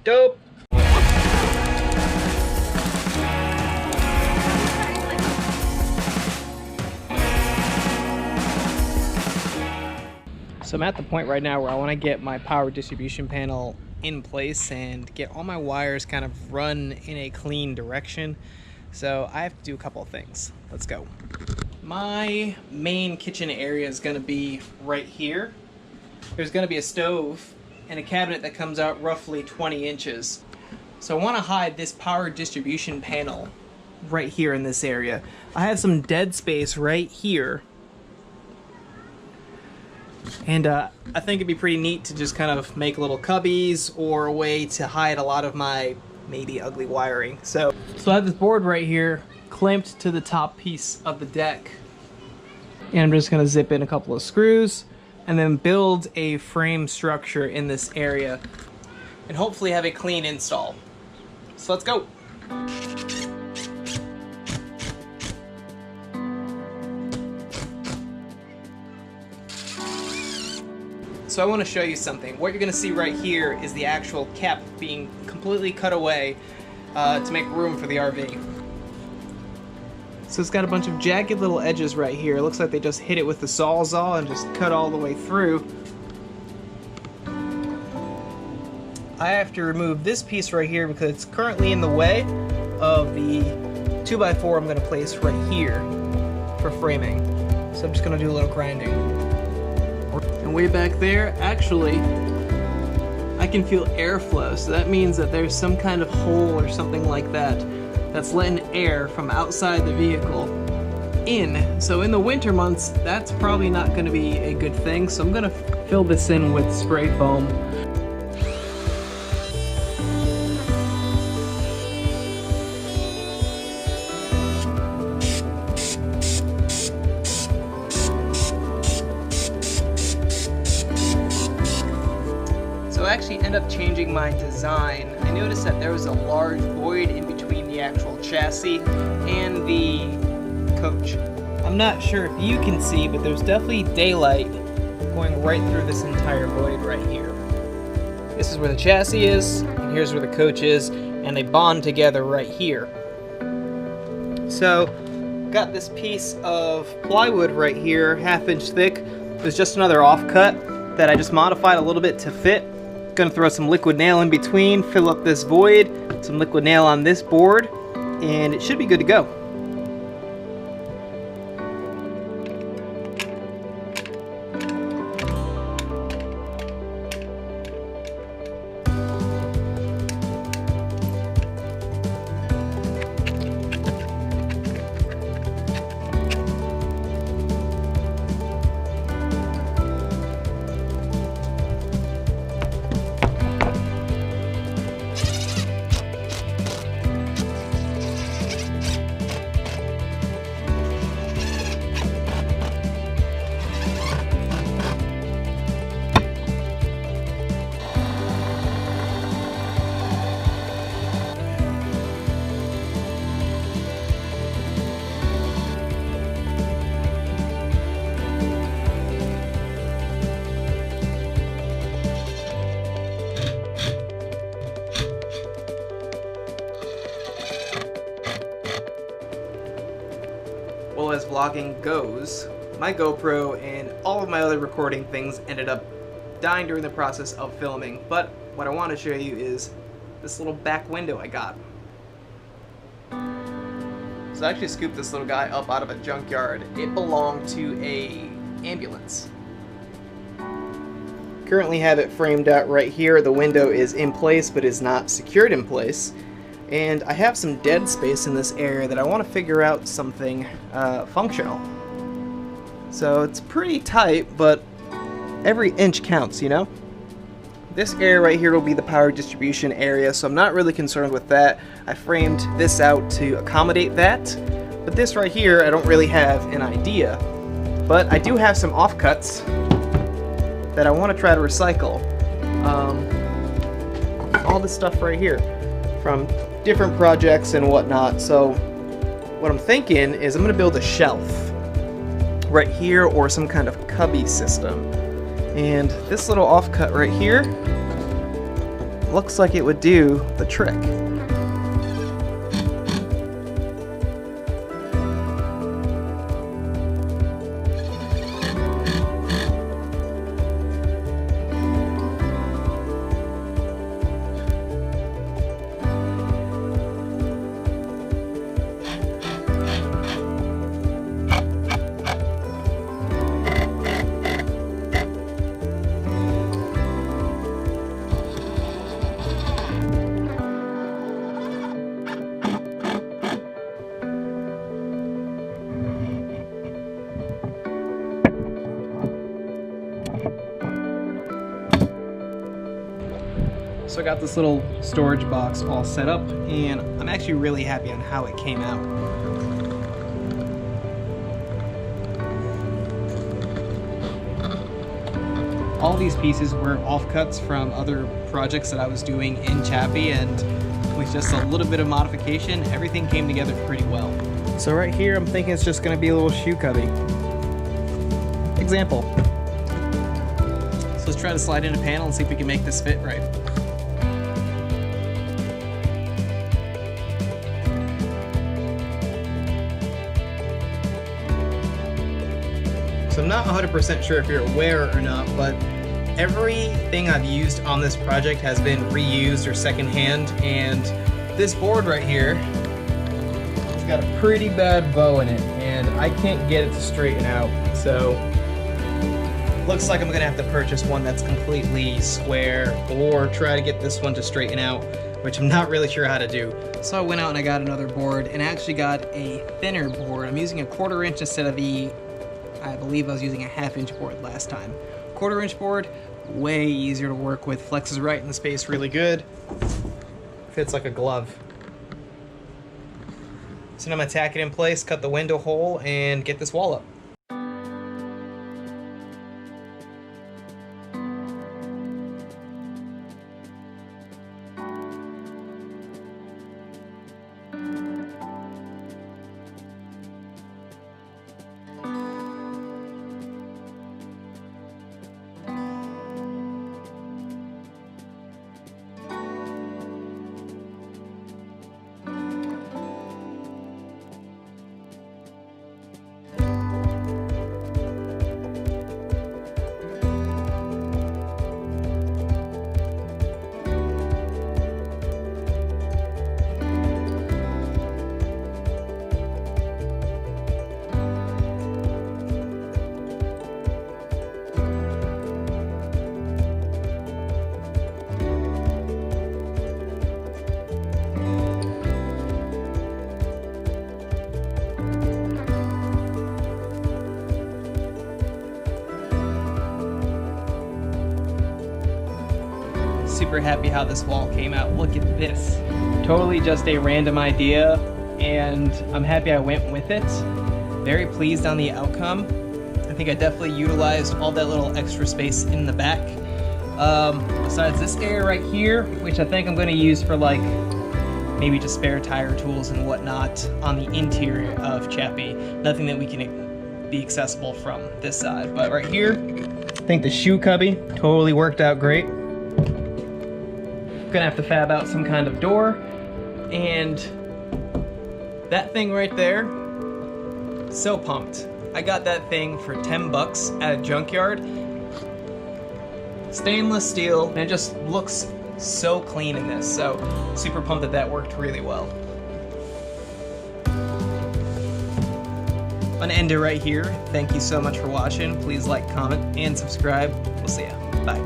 Dope. So I'm at the point right now where I want to get my power distribution panel in place and get all my wires kind of run in a clean direction. So I have to do a couple of things. Let's go. My main kitchen area is going to be right here. There's going to be a stove and a cabinet that comes out roughly 20 inches. So I want to hide this power distribution panel right here in this area. I have some dead space right here. And I think it'd be pretty neat to just kind of make little cubbies or a way to hide a lot of my maybe ugly wiring. So I have this board right here clamped to the top piece of the deck. And I'm just gonna zip in a couple of screws and then build a frame structure in this area and hopefully have a clean install. So let's go. So I want to show you something. What you're going to see right here is the actual cap being completely cut away to make room for the RV. So it's got a bunch of jagged little edges right here. It looks like they just hit it with the Sawzall and just cut all the way through. I have to remove this piece right here because it's currently in the way of the 2x4 I'm going to place right here for framing. So I'm just going to do a little grinding. And way back there, actually, I can feel airflow, so that means that there's some kind of hole or something like that that's letting air from outside the vehicle in. So in the winter months, that's probably not going to be a good thing, so I'm going to fill this in with spray foam. I actually end up changing my design. I noticed that there was a large void in between the actual chassis and the coach. I'm not sure if you can see, but there's definitely daylight going right through this entire void right here. This is where the chassis is, and here's where the coach is, and they bond together right here. So, got this piece of plywood right here, 1/2 inch thick. There's just another offcut that I just modified a little bit to fit. Gonna throw some liquid nail in between, fill up this void, some liquid nail on this board, and it should be good to go. Well, as vlogging goes, my GoPro and all of my other recording things ended up dying during the process of filming, but what I want to show you is this little back window I got. So I actually scooped this little guy up out of a junkyard. It belonged to an ambulance. Currently have it framed out right here. The window is in place but is not secured in place. And I have some dead space in this area that I want to figure out something functional. So it's pretty tight, but every inch counts, you know? This area right here will be the power distribution area, so I'm not really concerned with that. I framed this out to accommodate that, but this right here I don't really have an idea. But I do have some offcuts that I want to try to recycle. All this stuff right here from different projects and whatnot. So what I'm thinking is I'm going to build a shelf right here or some kind of cubby system. And this little offcut right here, looks like it would do the trick. So I got this little storage box all set up, and I'm actually really happy on how it came out. All these pieces were offcuts from other projects that I was doing in Chappie, and with just a little bit of modification, everything came together pretty well. So right here, I'm thinking it's just gonna be a little shoe cubby. Example. So let's try to slide in a panel and see if we can make this fit right. So I'm not 100% sure if you're aware or not, but everything I've used on this project has been reused or secondhand, and this board right here has got a pretty bad bow in it, and I can't get it to straighten out. So looks like I'm gonna have to purchase one that's completely square, or try to get this one to straighten out, which I'm not really sure how to do. So I went out and I got another board, and I actually got a thinner board. I'm using a 1/4 inch instead of I believe I was using a 1/2 inch board last time. 1/4 inch board, way easier to work with, flexes right in the space really good, fits like a glove. So now I'm gonna tack it in place, cut the window hole, and get this wall up. Super happy how this wall came out. Look at this. Totally just a random idea, and I'm happy I went with it. Very pleased on the outcome. I think I definitely utilized all that little extra space in the back. Besides this area right here, which I think I'm going to use for like maybe just spare tire tools and whatnot on the interior of Chappie. Nothing that we can be accessible from this side. But right here, I think the shoe cubby totally worked out great. Gonna have to fab out some kind of door, and that thing right there, so pumped. I got that thing for 10 bucks at a junkyard. Stainless steel, and it just looks so clean in this, so super pumped that that worked really well. I'm gonna end it right here. Thank you so much for watching. Please like, comment, and subscribe. We'll see ya. Bye.